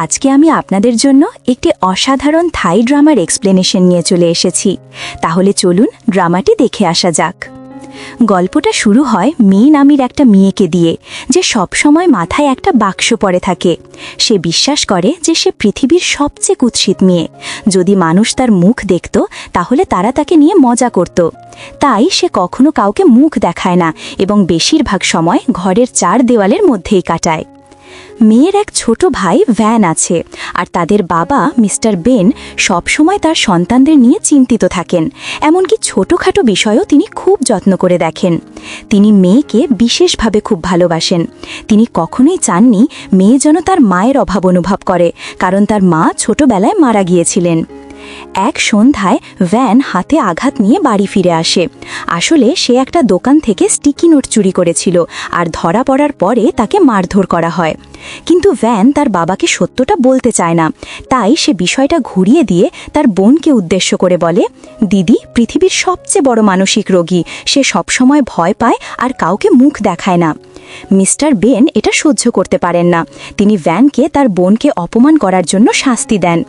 আজকে আমি আপনাদের জন্য একটি অসাধারণ থাই ড্রামার এক্সপ্লেনেশন নিয়ে চলে এসেছি। তাহলে চলুন ড্রামাটি দেখে আসা যাক। গল্পটা শুরু হয় মেয়ে নামের একটা মেয়েকে দিয়ে, যে সবসময় মাথায় একটা বাক্স পরে থাকে। সে বিশ্বাস করে যে সে পৃথিবীর সবচেয়ে কুৎসিত মেয়ে। যদি মানুষ তার মুখ দেখত তাহলে তারা তাকে নিয়ে মজা করত। তাই সে কখনো কাউকে মুখ দেখায় না এবং বেশিরভাগ সময় ঘরের চার দেওয়ালের মধ্যেই কাটায়। মেয়ের এক ছোট ভাই ভ্যান আছে, আর তাদের বাবা মিস্টার বেন সবসময় তার সন্তানদের নিয়ে চিন্তিত থাকেন। এমনকি ছোটোখাটো বিষয়েও তিনি খুব যত্ন করে দেখেন। তিনি মেয়েকে বিশেষভাবে খুব ভালোবাসেন। তিনি কখনোই চাননি মেয়ে যেন তার মায়ের অভাব অনুভব করে, কারণ তার মা ছোটবেলায় মারা গিয়েছিলেন। এক সন্ধ্যায় ভ্যান হাতে আঘাত নিয়ে বাড়ি ফিরে আসে। আসলে সে একটা দোকান থেকে স্টিকি নোট চুরি করেছিল, আর ধরা পড়ার পরে তাকে মারধর করা হয়। কিন্তু ভ্যান তার বাবাকে সত্যটা বলতে চায় না। তাই সে বিষয়টা ঘুরিয়ে দিয়ে তার বোনকে উদ্দেশ্য করে বলে, দিদি পৃথিবীর সবচেয়ে বড় মানসিক রোগী। সে সবসময় ভয় পায় আর কাউকে মুখ দেখায় না। মিস্টার বেন এটা সহ্য করতে পারেন না। তিনি ভ্যানকে তার বোনকে অপমান করার জন্য শাস্তি দেন।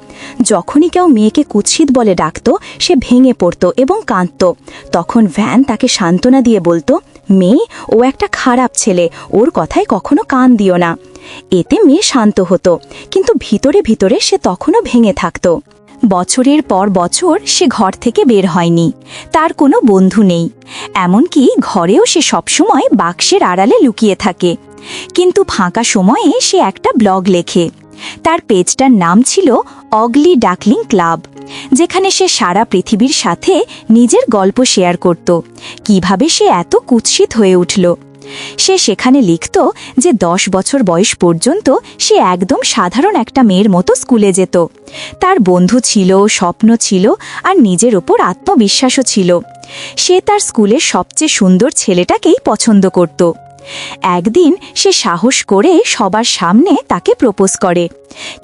যখনই কেউ মেয়েকে কুৎসিত বলে ডাকত, সে ভেঙে পড়ত এবং কাঁদত। তখন ভ্যান তাকে সান্ত্বনা দিয়ে বলতো, মেয়ে, ও একটা খারাপ ছেলে, ওর কথায় কখনো কান দিও না। এতে মেয়ে শান্ত হতো, কিন্তু ভিতরে ভিতরে সে তখনও ভেঙে থাকত। বছরের পর বছর সে ঘর থেকে বের হয়নি। তার কোনো বন্ধু নেই। এমনকি ঘরেও সে সবসময় বাক্সের আড়ালে লুকিয়ে থাকে। কিন্তু ফাঁকা সময়ে সে একটা ব্লগ লেখে। তার পেজটার নাম ছিল অগলি ডাকলিং ক্লাব, যেখানে সে সারা পৃথিবীর সাথে নিজের গল্প শেয়ার করত, কিভাবে সে এত কুৎসিত হয়ে উঠল। সে সেখানে লিখত যে 10 বছর বয়স পর্যন্ত সে একদম সাধারণ একটা মেয়ের মতো স্কুলে যেত। তার বন্ধু ছিল, স্বপ্ন ছিল, আর নিজের ওপর আত্মবিশ্বাসও ছিল। সে তার স্কুলের সবচেয়ে সুন্দর ছেলেটাকেই পছন্দ করত। একদিন সে সাহস করে সবার সামনে তাকে প্রপোজ করে,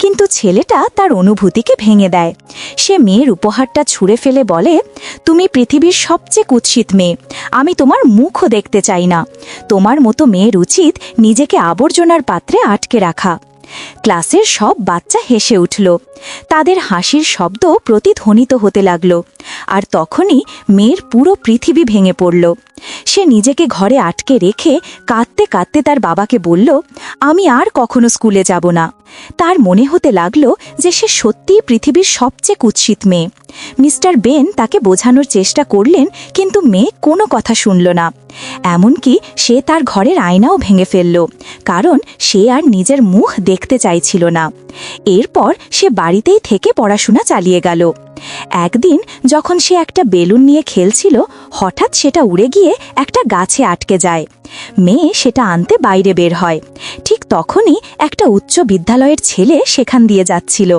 কিন্তু ছেলেটা তার অনুভূতিকে ভেঙে দেয়। সে মেয়ের উপহারটা ছুঁড়ে ফেলে বলে, তুমি পৃথিবীর সবচেয়ে কুৎসিত মেয়ে, আমি তোমার মুখও দেখতে চাই না। তোমার মতো মেয়ের উচিত নিজেকে আবর্জনার পাত্রে আটকে রাখা। ক্লাসের সব বাচ্চা হেসে উঠল। তাদের হাসির শব্দ প্রতিধ্বনিত হতে লাগল। আর তখনই মেয়ের পুরো পৃথিবী ভেঙে পড়ল। সে নিজেকে ঘরে আটকে রেখে কাঁদতে কাঁদতে তার বাবাকে বলল, আমি আর কখনো স্কুলে যাব না। তার মনে হতে লাগল যে সে সত্যিই পৃথিবীর সবচেয়ে কুৎসিত মেয়ে। মিস্টার বেন তাকে বোঝানোর চেষ্টা করলেন, কিন্তু মেয়ে কোনো কথা শুনল না। এমনকি সে তার ঘরের আয়নাও ভেঙে ফেলল, কারণ সে আর নিজের মুখ দেখতে চাইছিল না। এরপর সে বাড়িতেই থেকে পড়াশোনা চালিয়ে গেল। একদিন যখন সে একটা বেলুন নিয়ে খেলছিল, হঠাৎ সেটা উড়ে গিয়ে একটা গাছে আটকে যায়। মেয়ে সেটা আনতে বাইরে বের হয়। ঠিক তখনই একটা উচ্চ বিদ্যালয়ের ছেলে সেখান দিয়ে যাচ্ছিল।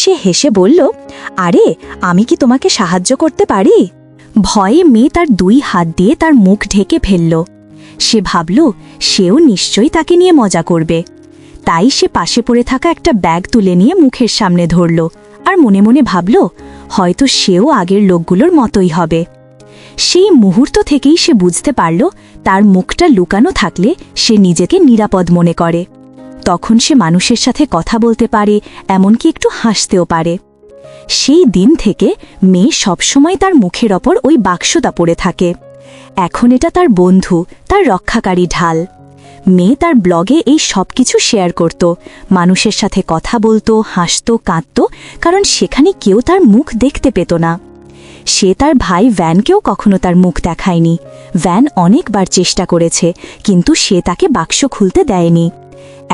সে হেসে বলল, আরে, আমি কি তোমাকে সাহায্য করতে পারি? ভয়ে মেয়ে তার 2 হাত দিয়ে তার মুখ ঢেকে ফেলল। সে ভাবল সেও নিশ্চয়ই তাকে নিয়ে মজা করবে। তাই সে পাশে পড়ে থাকা একটা ব্যাগ তুলে নিয়ে মুখের সামনে ধরল, আর মনে মনে ভাবল হয়তো সেও আগের লোকগুলোর মতোই হবে। সেই মুহূর্ত থেকেই সে বুঝতে পারল তার মুখটা লুকানো থাকলে সে নিজেকে নিরাপদ মনে করে। তখন সে মানুষের সাথে কথা বলতে পারে, এমনকি একটু হাসতেও পারে। সেই দিন থেকে মেয়ে সবসময় তার মুখের ওপর ওই বাক্সটা পড়ে থাকে। এখন এটা তার বন্ধু, তার রক্ষাকারী ঢাল। মেয়ে তার ব্লগে এই সব কিছু শেয়ার করত, মানুষের সাথে কথা বলতো, হাসত, কাঁদত, কারণ সেখানে কেউ তার মুখ দেখতে পেত না। সে তার ভাই ভ্যানকেও কখনো তার মুখ দেখায়নি। ভ্যান অনেকবার চেষ্টা করেছে, কিন্তু সে তাকে বাক্স খুলতে দেয়নি।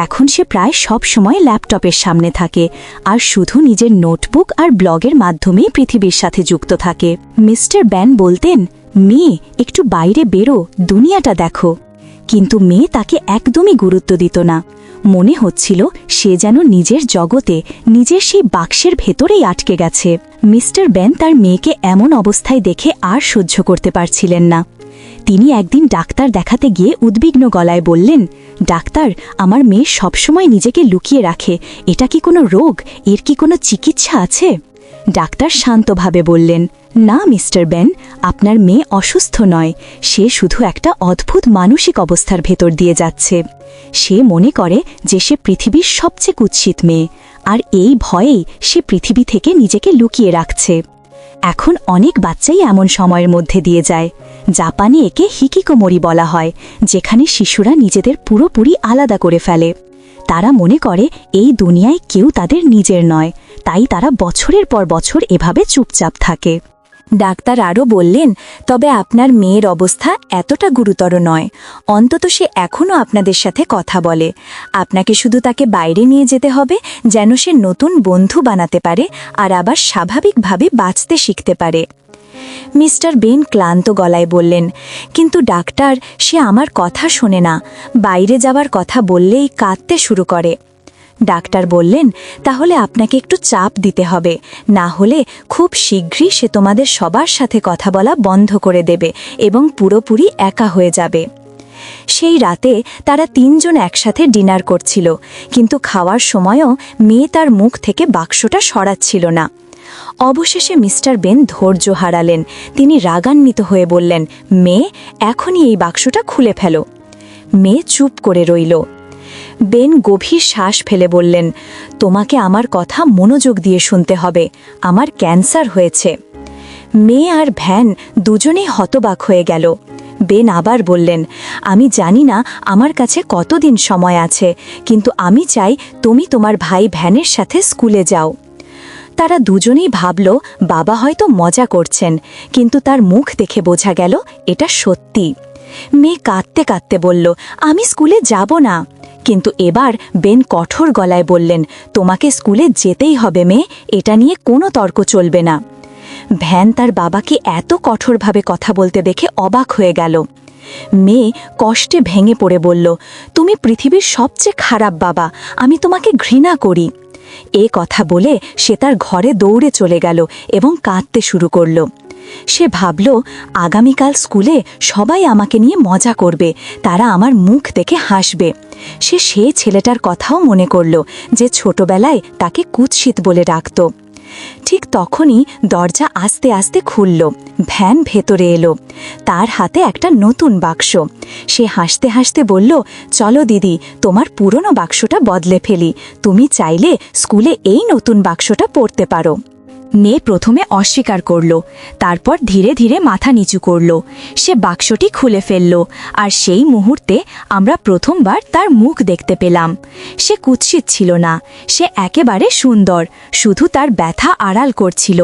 এখন সে প্রায় সব সময় ল্যাপটপের সামনে থাকে, আর শুধু নিজের নোটবুক আর ব্লগের মাধ্যমেই পৃথিবীর সাথে যুক্ত থাকে। মিস্টার বেন বলতেন, মেয়ে, একটু বাইরে বেরো, দুনিয়াটা দেখো। কিন্তু মেয়ে তাকে একদমই গুরুত্ব দিত না। মনে হচ্ছিল সে যেন নিজের জগতে, নিজের সেই বাক্সের ভেতরেই আটকে গেছে। মিস্টার বেন তার মেয়েকে এমন অবস্থায় দেখে আর সহ্য করতে পারছিলেন না। তিনি একদিন ডাক্তার দেখাতে গিয়ে উদ্বিগ্ন গলায় বললেন, ডাক্তার, আমার মেয়ে সবসময় নিজেকে লুকিয়ে রাখে। এটা কি কোনো রোগ? এর কি কোনো চিকিৎসা আছে? ডাক্তার শান্তভাবে বললেন, না মিস্টার বেন, আপনার মেয়ে অসুস্থ নয়, সে শুধু একটা অদ্ভুত মানসিক অবস্থার ভেতর দিয়ে যাচ্ছে। সে মনে করে যে সে পৃথিবীর সবচেয়ে কুৎসিত মেয়ে, আর এই ভয়েই সে পৃথিবী থেকে নিজেকে লুকিয়ে রাখছে। এখন অনেক বাচ্চাই এমন সময়ের মধ্যে দিয়ে যায়। জাপানে একে হিকিকোমোরি বলা হয়, যেখানে শিশুরা নিজেদের পুরোপুরি আলাদা করে ফেলে। তারা মনে করে এই দুনিয়ায় কেউ তাদের নিজের নয়, তাই তারা বছরের পর বছর এভাবে চুপচাপ থাকে। ডাক্তার আরও বললেন, তবে আপনার মেয়ের অবস্থা এতটা গুরুতর নয়, অন্তত সে এখনও আপনাদের সাথে কথা বলে। আপনাকে শুধু তাকে বাইরে নিয়ে যেতে হবে, যেন সে নতুন বন্ধু বানাতে পারে আর আবার স্বাভাবিকভাবে বাঁচতে শিখতে পারে। মিস্টার বেন ক্লান্ত গলায় বললেন, কিন্তু ডাক্তার, সে আমার কথা শোনে না, বাইরে যাওয়ার কথা বললেই কাঁদতে শুরু করে। ডাক্তার বললেন, তাহলে আপনাকে একটু চাপ দিতে হবে, না হলে খুব শীঘ্রই সে তোমাদের সবার সাথে কথা বলা বন্ধ করে দেবে এবং পুরোপুরি একা হয়ে যাবে। সেই রাতে তারা তিনজন একসাথে ডিনার করছিল, কিন্তু খাওয়ার সময়ও মেয়ে তার মুখ থেকে বাক্সটা সরাচ্ছিল না। অবশেষে মিস্টার বেন ধৈর্য হারালেন। তিনি রাগান্বিত হয়ে বললেন, মেয়ে, এখনই এই বাক্সটা খুলে ফেলো। মেয়ে চুপ করে রইল। বেন গভীর শ্বাস ফেলে বললেন, তোমাকে আমার কথা মনোযোগ দিয়ে শুনতে হবে, আমার ক্যান্সার হয়েছে। মেয়ে আর ভ্যান দুজনেই হতবাক হয়ে গেল। বেন আবার বললেন, আমি জানি না আমার কাছে কতদিন সময় আছে, কিন্তু আমি চাই তুমি তোমার ভাই ভ্যানের সাথে স্কুলে যাও। তারা দুজনেই ভাবল বাবা হয়তো মজা করছেন, কিন্তু তার মুখ দেখে বোঝা গেল এটা সত্যি। মেয়ে কাঁদতে কাঁদতে বলল, আমি স্কুলে যাব না। কিন্তু এবার বেন কঠোর গলায় বললেন, তোমাকে স্কুলে যেতেই হবে মেয়ে, এটা নিয়ে কোনো তর্ক চলবে না। ভ্যান তার বাবাকে এত কঠোরভাবে কথা বলতে দেখে অবাক হয়ে গেল। মেয়ে কষ্টে ভেঙে পড়ে বলল, তুমি পৃথিবীর সবচেয়ে খারাপ বাবা, আমি তোমাকে ঘৃণা করি। এ কথা বলে সে তার ঘরে দৌড়ে চলে গেল এবং কাঁদতে শুরু করল। সে ভাবল, আগামীকাল স্কুলে সবাই আমাকে নিয়ে মজা করবে, তারা আমার মুখ দেখে হাসবে। সে সেই ছেলেটার কথাও মনে করল যে ছোটবেলায় তাকে কুৎসিত বলে ডাকত। ঠিক তখনই দরজা আস্তে আস্তে খুলল। ভ্যান ভেতরে এলো। তার হাতে একটা নতুন বাক্স। সে হাসতে হাসতে বলল, চলো দিদি, তোমার পুরনো বাক্সটা বদলে ফেলি, তুমি চাইলে স্কুলে এই নতুন বাক্সটা পড়তে পারো। মেয়ে প্রথমে অস্বীকার করল, তারপর ধীরে ধীরে মাথা নিচু করল। সে বাক্সটি খুলে ফেলল, আর সেই মুহূর্তে আমরা প্রথমবার তার মুখ দেখতে পেলাম। সে কুৎসিত ছিল না, সে একেবারে সুন্দর, শুধু তার ব্যথা আড়াল করছিল।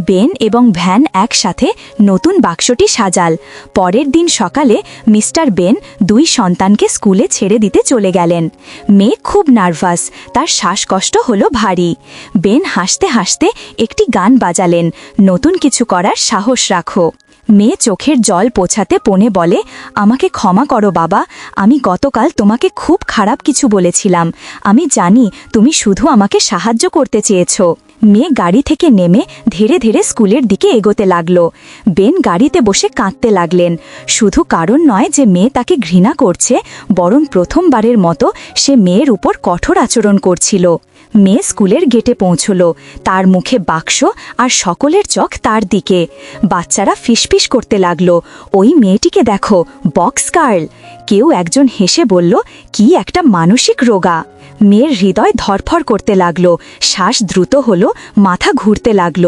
বেন এবং ভ্যান একসাথে নতুন বাক্সটি সাজাল। পরের দিন সকালে মিস্টার বেন দুই সন্তানকে স্কুলে ছেড়ে দিতে চলে গেলেন। মেয়ে খুব নার্ভাস, তার শ্বাসকষ্ট হলো ভারী। বেন হাসতে হাসতে একটি গান বাজালেন, নতুন কিছু করার সাহস রাখো। মেয়ে চোখের জল পোছাতে পনে বলে, আমাকে ক্ষমা করো বাবা, আমি গতকাল তোমাকে খুব খারাপ কিছু বলেছিলাম। আমি জানি তুমি শুধু আমাকে সাহায্য করতে চেয়েছো। মেয়ে গাড়ি থেকে নেমে ধীরে ধীরে স্কুলের দিকে এগোতে লাগল। বেন গাড়িতে বসে কাঁদতে লাগলেন, শুধু কারণ নয় যে মেয়ে তাকে ঘৃণা করছে, বরং প্রথমবারের মতো সে মেয়ের উপর কঠোর আচরণ করছিল। মেয়ে স্কুলের গেটে পৌঁছল, তার মুখে বাক্স আর সকলের চোখ তার দিকে। বাচ্চারা ফিসফিস করতে লাগল, ওই মেয়েটিকে দেখো, বক্স গার্ল। কেউ একজন হেসে বলল, কি একটা মানসিক রোগা। মেয়ের হৃদয় ধরফর করতে লাগল, শ্বাস দ্রুত হল, মাথা ঘুরতে লাগল।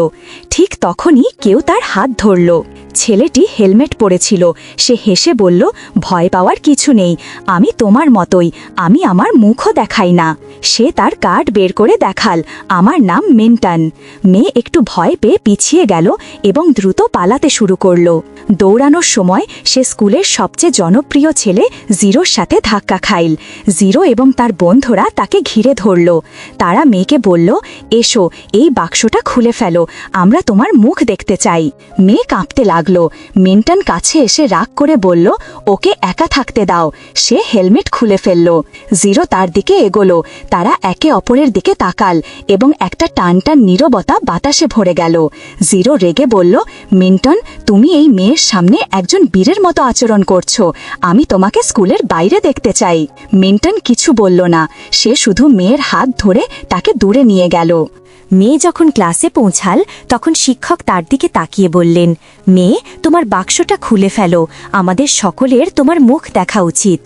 ঠিক তখনই কেউ তার হাত ধরল। ছেলেটি হেলমেট পরেছিল। সে হেসে বলল, ভয় পাওয়ার কিছু নেই, আমি তোমার মতোই, আমি আমার মুখও দেখাই না। সে তার কার্ড বের করে দেখাল, আমার নাম মিন্টন। মেয়ে একটু ভয় পেয়ে পিছিয়ে গেল এবং দ্রুত পালাতে শুরু করল। দৌড়ানোর সময় সে স্কুলের সবচেয়ে জনপ্রিয় ছেলে জিরোর সাথে ধাক্কা খাইল। জিরো এবং তার বন্ধুরা তাকে ঘিরে ধরল। তারা মেয়েকে বলল, এসো, এই বাক্সটা খুলে ফেলো, আমরা তোমার মুখ দেখতে চাই। মেয়ে কাঁপতে লাগল। মিন্টন কাছে এসে রাগ করে বলল, ওকে একা থাকতে দাও। সে হেলমেট খুলে ফেলল। জিরো তার দিকে এগোলো। তারা একে অপরের দিকে তাকাল এবং একটা টানটান নীরবতা বাতাসে ভরে গেল। জিরো রেগে বলল, মিন্টন, তুমি এই মেয়ের সামনে একজন বীরের মতো আচরণ করছো, আমি তোমাকে স্কুলের বাইরে দেখতে চাই। মিন্টন কিছু বলল না, সে শুধু মেয়ের হাত ধরে তাকে দূরে নিয়ে গেল। মেয়ে যখন ক্লাসে পৌঁছাল তখন শিক্ষক তার দিকে তাকিয়ে বললেন, মেয়ে, তোমার বাক্সটা খুলে ফেলো, আমাদের সকলের তোমার মুখ দেখা উচিত।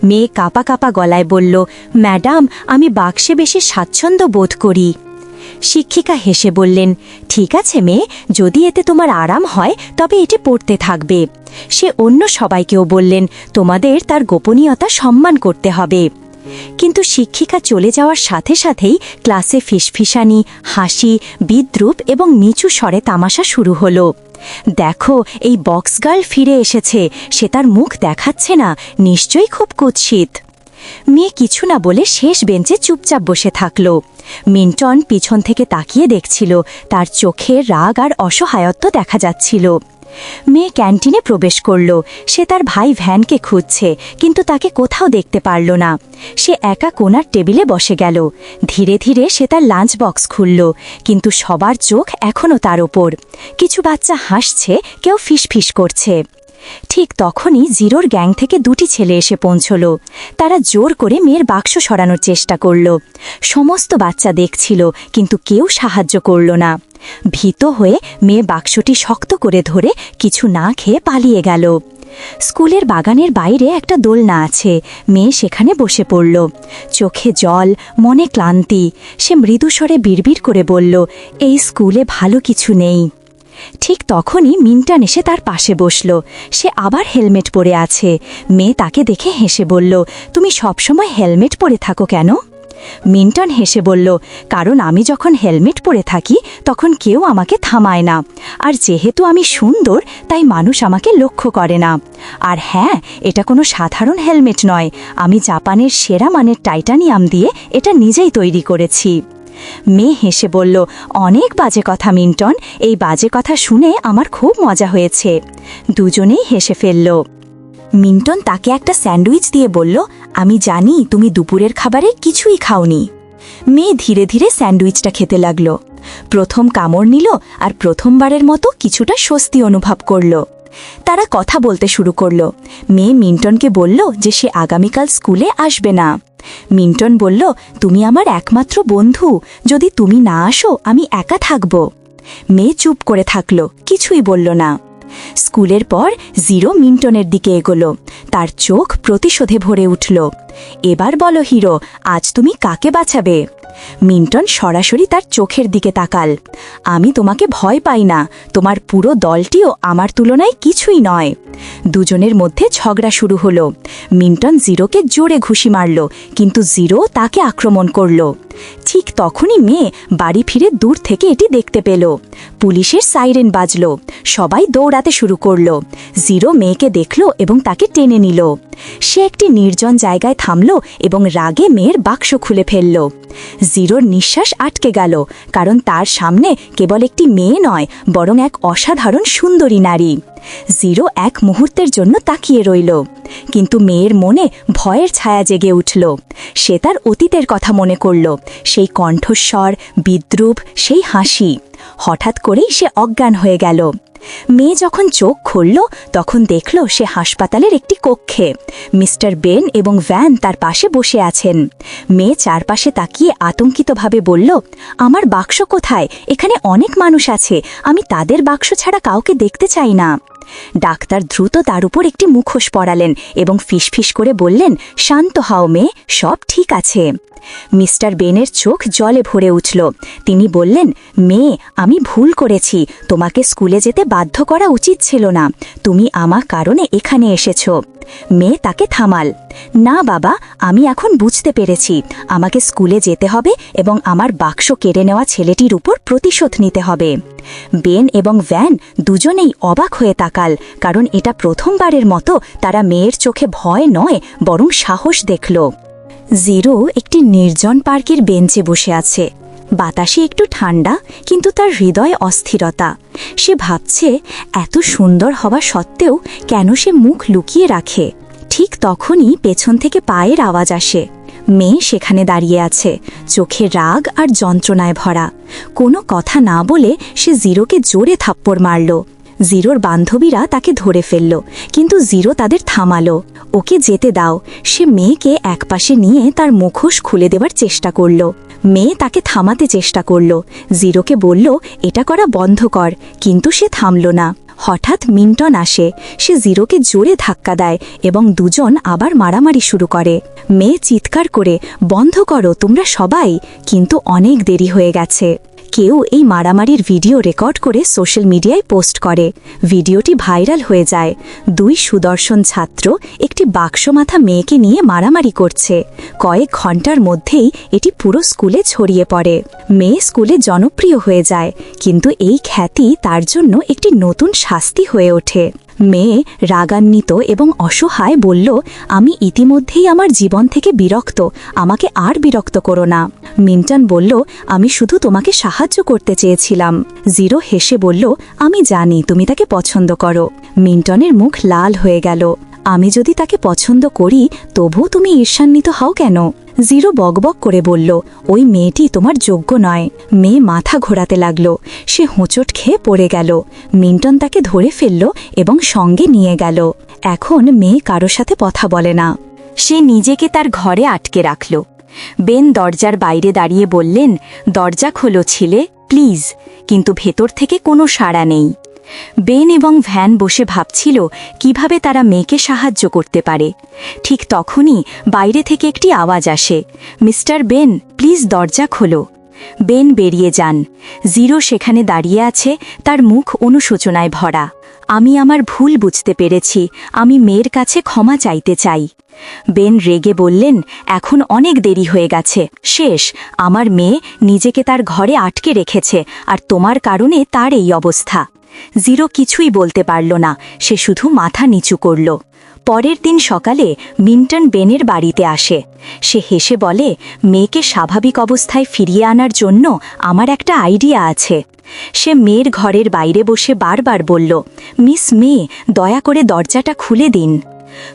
মেয়ে কাঁপা কাঁপা গলায় বলল, ম্যাডাম, আমি বাক্সে বেশি স্বাচ্ছন্দ্য বোধ করি। শিক্ষিকা হেসে বললেন, ঠিক আছে মেয়ে, যদি এতে তোমার আরাম হয় তবে এটি পড়তে থাকবে। সে অন্য সবাইকেও বললেন, তোমাদের তার গোপনীয়তা সম্মান করতে হবে। কিন্তু শিক্ষিকা চলে যাওয়ার সাথে সাথেই ক্লাসে ফিসফিসানি, হাসি, বিদ্রূপ এবং নিচু স্বরে তামাশা শুরু হলো। দেখো, এই বক্স গার্ল ফিরে এসেছে, সে তার মুখ দেখাচ্ছে না, নিশ্চয়ই খুব কুৎসিত। মেয়ে কিছু না বলে শেষ বেঞ্চে চুপচাপ বসে থাকল। মিন্টন পিছন থেকে তাকিয়ে দেখছিল, তার চোখে রাগ আর অসহায়ত্ব দেখা যাচ্ছিল। মেয়ে ক্যান্টিনে প্রবেশ করল। সে তার ভাই ভ্যানকে খুঁজছে, কিন্তু তাকে কোথাও দেখতে পারল না। সে একা কোণার টেবিলে বসে গেল। ধীরে ধীরে সে তার লাঞ্চ বক্স খুলল, কিন্তু সবার চোখ এখনও তার ওপর। কিছু বাচ্চা হাসছে, কেউ ফিসফিস করছে। ঠিক তখনই জিরোর গ্যাং থেকে দুটি ছেলে এসে পৌঁছল। তারা জোর করে মেয়ের বাক্স সরানোর চেষ্টা করল। সমস্ত বাচ্চা দেখছিল, কিন্তু কেউ সাহায্য করল না। ভীত হয়ে মেয়ে বাক্সটি শক্ত করে ধরে কিছু না খেয়ে পালিয়ে গেল। স্কুলের বাগানের বাইরে একটা দোলনা আছে। মেয়ে সেখানে বসে পড়ল। চোখে জল, মনে ক্লান্তি। সে মৃদুস্বরে বিড়বিড় করে বলল, এই স্কুলে ভালো কিছু নেই। ঠিক তখনই মিন্টন এসে তার পাশে বসল। সে আবার হেলমেট পরে আছে। মেয়ে তাকে দেখে হেসে বলল, তুমি সবসময় হেলমেট পরে থাকো কেন? মিন্টন হেসে বলল, কারণ আমি যখন হেলমেট পরে থাকি তখন কেউ আমাকে থামায় না, আর যেহেতু আমি সুন্দর তাই মানুষ আমাকে লক্ষ্য করে না। আর হ্যাঁ, এটা কোনো সাধারণ হেলমেট নয়, আমি জাপানের সেরা মানের টাইটানিয়াম দিয়ে এটা নিজেই তৈরি করেছি। মেয়ে হেসে বলল, অনেক বাজে কথা মিন্টন, এই বাজে কথা শুনে আমার খুব মজা হয়েছে। দুজনেই হেসে ফেলল। মিন্টন তাকে একটা স্যান্ডউইচ দিয়ে বলল, আমি জানি তুমি দুপুরের খাবারে কিছুই খাওনি। মেয়ে ধীরে ধীরে স্যান্ডউইচটা খেতে লাগল। প্রথম কামড় নিল আর প্রথমবারের মতো কিছুটা স্বস্তি অনুভব করল। তারা কথা বলতে শুরু করল। মেয়ে মিন্টনকে বলল যে সে আগামীকাল স্কুলে আসবে না। মিন্টন বলল, তুমি আমার একমাত্র বন্ধু, যদি তুমি না আসো আমি একা থাকব। মেয়ে চুপ করে থাকল, কিছুই বলল না। স্কুলের পর জিরো মিন্টনের দিকে এগোলো। তার চোখ প্রতিশোধে ভরে উঠল। এবার বলো হিরো, আজ তুমি কাকে বাঁচাবে? মিন্টন সরাসরি তার চোখের দিকে তাকাল। আমি তোমাকে ভয় পাই না, তোমার পুরো দলটিও আমার তুলনায় কিছুই নয়। দুজনের মধ্যে ঝগড়া শুরু হলো। মিন্টন জিরোকে জোরে ঘুষি মারল, কিন্তু জিরো তাকে আক্রমণ করল। ঠিক তখনই মেয়ে বাড়ি ফিরে দূর থেকে এটি দেখতে পেল। পুলিশের সাইরেন বাজল। সবাই দৌড়াতে শুরু করল। জিরো মেয়েকে দেখল এবং তাকে টেনে নিল। সে একটি নির্জন জায়গায় থামল এবং রাগে মেয়ের বাক্স খুলে ফেলল। জিরোর নিঃশ্বাস আটকে গেল, কারণ তার সামনে কেবল একটি মেয়ে নয়, বরং এক অসাধারণ সুন্দরী নারী। জিরো এক মুহূর্তের জন্য তাকিয়ে রইল, কিন্তু মেয়ের মনে ভয়ের ছায়া জেগে উঠল। সে তার অতীতের কথা মনে করল, সেই কণ্ঠস্বর, বিদ্রূপ, সেই হাসি। হঠাৎ করেই সে অজ্ঞান হয়ে গেল। মেয়ে যখন চোখ খুলল তখন দেখল সে হাসপাতালের একটি কক্ষে। মিস্টার বেন এবং ভ্যান তার পাশে বসে আছেন। মেয়ে চারপাশে তাকিয়ে আতঙ্কিতভাবে বলল, আমার বাক্স কোথায়? এখানে অনেক মানুষ আছে, আমি তাদের বাক্স ছাড়া কাউকে দেখতে চাই না। ডাক্তার দ্রুত তার উপর একটি মুখোশ পরালেন এবং ফিসফিস করে বললেন, শান্ত হও মেয়ে, সব ঠিক আছে। মিস্টার বেনের চোখ জলে ভরে উঠল। তিনি বললেন, মেয়ে, আমি ভুল করেছি, তোমাকে স্কুলে যেতে বাধ্য করা উচিত ছিল না, তুমি আমার কারণে এখানে এসেছ। মেয়ে তাকে থামাল। না বাবা, আমি এখন বুঝতে পেরেছি, আমাকে স্কুলে যেতে হবে এবং আমার বাক্স কেড়ে নেওয়া ছেলেটির উপর প্রতিশোধ নিতে হবে। বেন এবং ভ্যান দুজনেই অবাক হয়ে তাকাল, কারণ এটা প্রথমবারের মতো তারা মেয়ের চোখে ভয় নয় বরং সাহস দেখল। জিরো একটি নির্জন পার্কের বেঞ্চে বসে আছে। বাতাসে একটু ঠান্ডা, কিন্তু তার হৃদয়ে অস্থিরতা। সে ভাবছে, এত সুন্দর হওয়া সত্ত্বেও কেন সে মুখ লুকিয়ে রাখে। ঠিক তখনই পেছন থেকে পায়ের আওয়াজ আসে। মেয়ে সেখানে দাঁড়িয়ে আছে, চোখে রাগ আর যন্ত্রণায় ভরা। কোনো কথা না বলে সে জিরোকে জোরে থাপ্পড় মারল। জিরোর বান্ধবীরা তাকে ধরে ফেলল, কিন্তু জিরো তাদের থামালো। ওকে যেতে দাও। সে মেয়েকে একপাশে নিয়ে তার মুখোশ খুলে দেওয়ার চেষ্টা করল। মেয়ে তাকে থামাতে চেষ্টা করল, জিরোকে বলল এটা করা বন্ধ কর, কিন্তু সে থামল না। হঠাৎ মিন্টন আসে, সে জিরোকে জোরে ধাক্কা দেয় এবং দুজন আবার মারামারি শুরু করে। মেয়ে চিৎকার করে বন্ধ করো তোমরা সবাই, কিন্তু অনেক দেরি হয়ে গেছে। কেউ এই মারামারির ভিডিও রেকর্ড করে সোশ্যাল মিডিয়ায় পোস্ট করে। ভিডিওটি ভাইরাল হয়ে যায়। দুই সুদর্শন ছাত্র একটি বাক্সমাথা মেয়েকে নিয়ে মারামারি করছে। কয়েক ঘন্টার মধ্যেই এটি পুরো স্কুলে ছড়িয়ে পড়ে। মেয়ে স্কুলে জনপ্রিয় হয়ে যায়, কিন্তু এই খ্যাতি তার জন্য একটি নতুন শাস্তি হয়ে ওঠে। মেয়ে রাগান্বিত এবং অসহায় বলল, আমি ইতিমধ্যেই আমার জীবন থেকে বিরক্ত, আমাকে আর বিরক্ত করো না। মিন্টন বলল, আমি শুধু তোমাকে সাহায্য করতে চেয়েছিলাম। জিরো হেসে বলল, আমি জানি তুমি তাকে পছন্দ করো। মিন্টনের মুখ লাল হয়ে গেল। আমি যদি তাকে পছন্দ করি তবু তুমি ঈর্ষান্বিত হও কেন? জিরো বকবক করে বলল, ওই মেয়েটি তোমার যোগ্য নয়। মেয়ে মাথা ঘোরাতে লাগল। সে হোঁচট খেয়ে পড়ে গেল। মিন্টন তাকে ধরে ফেলল এবং সঙ্গে নিয়ে গেল। এখন মেয়ে কারো সাথে কথা বলে না। সে নিজেকে তার ঘরে আটকে রাখল। বেন দরজার বাইরে দাঁড়িয়ে বললেন, দরজা খোলো ছেলে, প্লিজ। কিন্তু ভেতর থেকে কোনো সাড়া নেই। বেন এবং ভ্যান বসে ভাবছিল কিভাবে তারা মেয়েকে সাহায্য করতে পারে। ঠিক তখনই বাইরে থেকে একটি আওয়াজ আসে, মিস্টার বেন, প্লিজ দরজা খোলো। বেন বেরিয়ে যান। জিরো সেখানে দাঁড়িয়ে আছে, তার মুখ অনুশোচনায় ভরা। আমি আমার ভুল বুঝতে পেরেছি, আমি মেয়ের কাছে ক্ষমা চাইতে চাই। বেন রেগে বললেন, এখন অনেক দেরি হয়ে গেছে, শেষ। আমার মেয়ে নিজেকে তার ঘরে আটকে রেখেছে, আর তোমার কারণে তার এই অবস্থা। জিরো কিছুই বলতে পারল না, সে শুধু মাথা নিচু করল। পরের দিন সকালে মিন্টন বেনের বাড়িতে আসে। সে হেসে বলে, মেয়েকে স্বাভাবিক অবস্থায় ফিরিয়ে আনার জন্য আমার একটা আইডিয়া আছে। সে মেয়ের ঘরের বাইরে বসে বারবার বলল, মিস মে, দয়া করে দরজাটা খুলে দিন।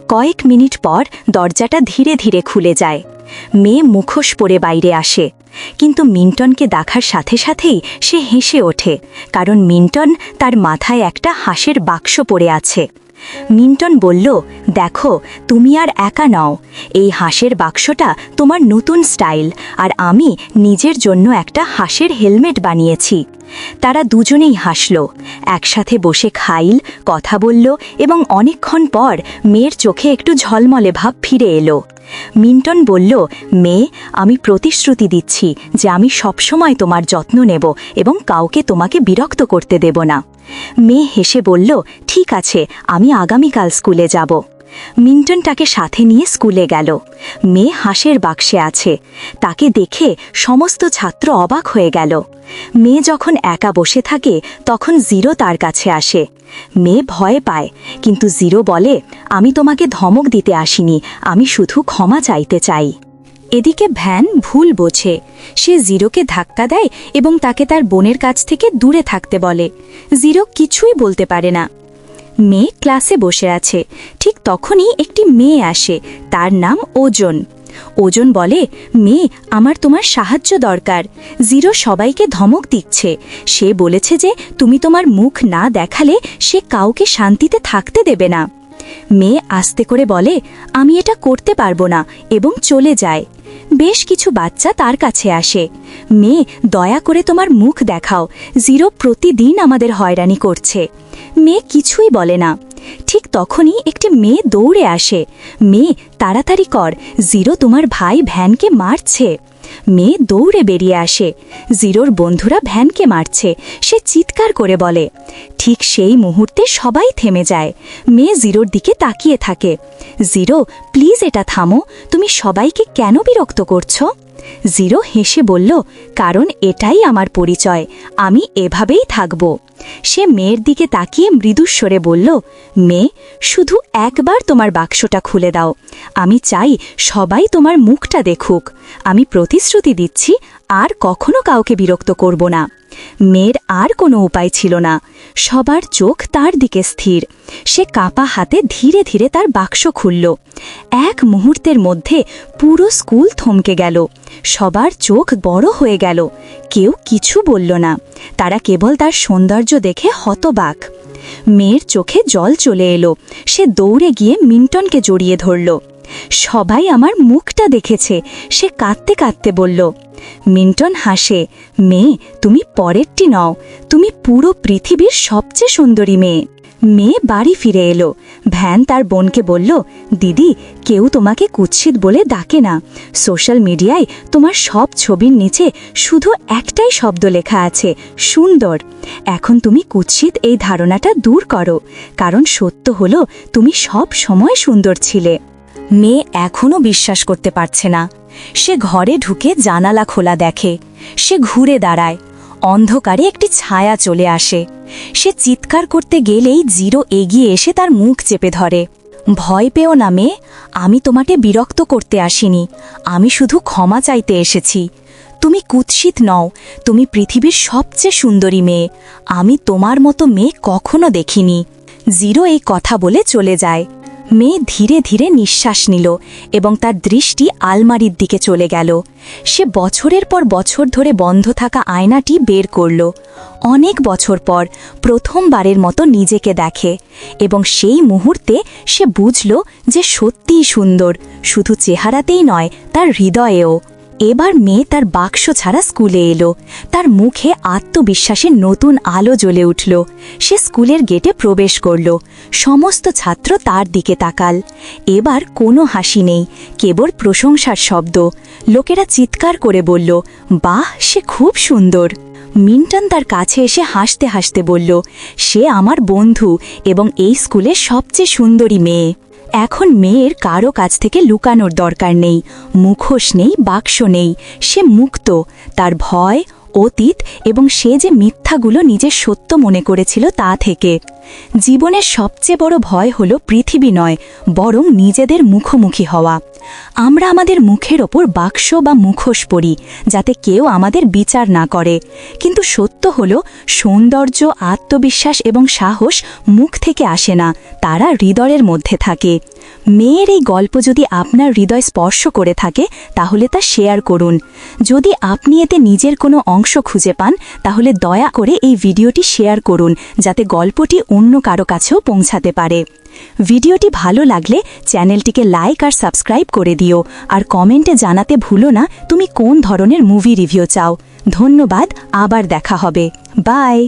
কয়েক মিনিট পর দরজাটা ধীরে ধীরে খুলে যায়। মেয়ে মুখোশ পরে বাইরে আসে, কিন্তু মিন্টনকে দেখার সাথে সাথেই সে হেসে ওঠে, কারণ মিন্টন তার মাথায় একটা হাঁসের বাক্স পরে আছে। মিন্টন বলল, দেখো, তুমি আর একা নও। এই হাঁসের বাক্সটা তোমার নতুন স্টাইল, আর আমি নিজের জন্য একটা হাঁসের হেলমেট বানিয়েছি। তারা দুজনেই হাসল, একসাথে বসে খাইল, কথা বলল, এবং অনেকক্ষণ পর মেয়ের চোখে একটু ঝলমলে ভাব ফিরে এলো। মিন্টন বলল, মেয়ে, আমি প্রতিশ্রুতি দিচ্ছি যে আমি সবসময় তোমার যত্ন নেব এবং কাউকে তোমাকে বিরক্ত করতে দেব না। মেয়ে হেসে বলল, ঠিক আছে, আমি আগামীকাল স্কুলে যাব। মিন্টন তাকে সাথে নিয়ে স্কুলে গেল। মেয়ে হাঁসের বাক্সে আছে। তাকে দেখে সমস্ত ছাত্র অবাক হয়ে গেল। মেয়ে যখন একা বসে থাকে তখন জিরো তার কাছে আসে। মেয়ে ভয় পায়, কিন্তু জিরো বলে, আমি তোমাকে ধমক দিতে আসিনি, আমি শুধু ক্ষমা চাইতে চাই। এদিকে ভ্যান ভুল বোঝে। সে জিরোকে ধাক্কা দেয় এবং তাকে তার বোনের কাছ থেকে দূরে থাকতে বলে। জিরো কিছুই বলতে পারে না। মেয়ে ক্লাসে বসে আছে। ঠিক তখনই একটি মেয়ে আসে, তার নাম ওজন। ওজন বলে, মেয়ে, আমার তোমার সাহায্য দরকার। জিরো সবাইকে ধমক দিচ্ছে। সে বলেছে যে তুমি তোমার মুখ না দেখালে সে কাউকে শান্তিতে থাকতে দেবে না। মেয়ে আস্তে করে বলে, আমি এটা করতে পারবো না, এবং চলে যায়। বেশ কিছু বাচ্চা তার কাছে আসে। মেয়ে, দয়া করে তোমার মুখ দেখাও, জিরো প্রতিদিন আমাদের হয়রানি করছে। মেয়ে কিছুই বলে না। ঠিক তখনই একটি মেয়ে দৌড়ে আসে। মেয়ে, তাড়াতাড়ি কর, জিরো তোমার ভাই ভ্যানকে মারছে। মেয়ে দৌড়ে বেরিয়ে আসে। জিরোর বন্ধুরা ভ্যানকে মারছে। সে চিৎকার করে বলে। ঠিক সেই মুহূর্তে সবাই থেমে যায়। মেয়ে জিরোর দিকে তাকিয়ে থাকে। জিরো, প্লিজ এটা থামো, তুমি সবাইকে কেন বিরক্ত করছো? জিরো হেসে বলল, কারণ এটাই আমার পরিচয়, আমি এভাবেই থাকব। সে মেয়ের দিকে তাকিয়ে মৃদুস্বরে বলল, মেয়ে, শুধু একবার তোমার বাক্সটা খুলে দাও। আমি চাই সবাই তোমার মুখটা দেখুক। আমি প্রতিশ্রুতি দিচ্ছি আর কখনো কাউকে বিরক্ত করব না। মেয়ের আর কোনো উপায় ছিল না। সবার চোখ তার দিকে স্থির। সে কাঁপা হাতে ধীরে ধীরে তার বাক্স খুলল। এক মুহূর্তের মধ্যে পুরো স্কুল থমকে গেল। সবার চোখ বড় হয়ে গেল। কেউ কিছু বলল না। তারা কেবল তার সৌন্দর্য দেখে হতবাক। মেয়ের চোখে জল চলে এলো। সে দৌড়ে গিয়ে মিন্টনকে জড়িয়ে ধরল। সবাই আমার মুখটা দেখেছে, সে কাঁদতে কাঁদতে বলল। মিন্টন হাসে, মেয়ে তুমি পরেরটি নও, তুমি পুরো পৃথিবীর সবচেয়ে সুন্দরী মেয়ে। মেয়ে বাড়ি ফিরে এলো। ভ্যান তার বোনকে বলল, দিদি, কেউ তোমাকে কুৎসিত বলে ডাকে না। সোশ্যাল মিডিয়ায় তোমার সব ছবির নিচে শুধু একটাই শব্দ লেখা আছে, সুন্দর। এখন তুমি কুৎসিত এই ধারণাটা দূর করো, কারণ সত্য হলো তুমি সব সময় সুন্দর ছিলে। মেয়ে এখনও বিশ্বাস করতে পারছে না। সে ঘরে ঢুকে জানালা খোলা দেখে। সে ঘুরে দাঁড়ায়। অন্ধকারে একটি ছায়া চলে আসে। সে চিৎকার করতে গেলেই জিরো এগিয়ে এসে তার মুখ চেপে ধরে। ভয় পেও না মেয়ে, আমি তোমাকে বিরক্ত করতে আসিনি, আমি শুধু ক্ষমা চাইতে এসেছি। তুমি কুৎসিত নও, তুমি পৃথিবীর সবচেয়ে সুন্দরী মেয়ে। আমি তোমার মতো মেয়ে কখনো দেখিনি। জিরো এই কথা বলে চলে যায়। মেয়ে ধীরে ধীরে নিঃশ্বাস নিল এবং তার দৃষ্টি আলমারির দিকে চলে গেল। সে বছরের পর বছর ধরে বন্ধ থাকা আয়নাটি বের করল। অনেক বছর পর প্রথমবারের মতো নিজেকে দেখে এবং সেই মুহূর্তে সে বুঝল যে সত্যিই সুন্দর, শুধু চেহারাতেই নয়, তার হৃদয়েও। এবার মেয়ে তার বাক্স ছাড়া স্কুলে এলো। তার মুখে আত্মবিশ্বাসের নতুন আলো জ্বলে উঠল। সে স্কুলের গেটে প্রবেশ করল। সমস্ত ছাত্র তার দিকে তাকাল। এবার কোনো হাসি নেই, কেবল প্রশংসার শব্দ। লোকেরা চিৎকার করে বলল, বাহ, সে খুব সুন্দর। মিন্টন তার কাছে এসে হাসতে হাসতে বলল, সে আমার বন্ধু এবং এই স্কুলের সবচেয়ে সুন্দরী মেয়ে। এখন মেয়ের কারো কাছ থেকে লুকানোর দরকার নেই, মুখোশ নেই, বাক্স নেই। সে মুক্ত। তার ভয়, অতীত এবং সে যে মিথ্যাগুলো নিজের সত্য মনে করেছিল তা থেকে। জীবনের সবচেয়ে বড় ভয় হলো পৃথিবী নয়, বরং নিজেদের মুখোমুখি হওয়া। আমরা আমাদের মুখের ওপর বাক্স বা মুখোশ পরি যাতে কেউ আমাদের বিচার না করে, কিন্তু সত্য হলো সৌন্দর্য, আত্মবিশ্বাস এবং সাহস মুখ থেকে আসে না, তারা হৃদয়ের মধ্যে থাকে। মেয়ের এই গল্প যদি আপনার হৃদয় স্পর্শ করে থাকে তাহলে তা শেয়ার করুন। যদি আপনি এতে নিজের কোনো অংশ খুঁজে পান তাহলে দয়া করে এই ভিডিওটি শেয়ার করুন, যাতে গল্পটি অন্য কারো কাছেও পৌঁছাতে পারে। ভিডিওটি ভালো লাগলে চ্যানেলটিকে লাইক আর সাবস্ক্রাইব করে দিও, আর কমেন্টে জানাতে ভুলো না তুমি কোন ধরনের মুভি রিভিউ চাও। ধন্যবাদ, আবার দেখা হবে। বাই।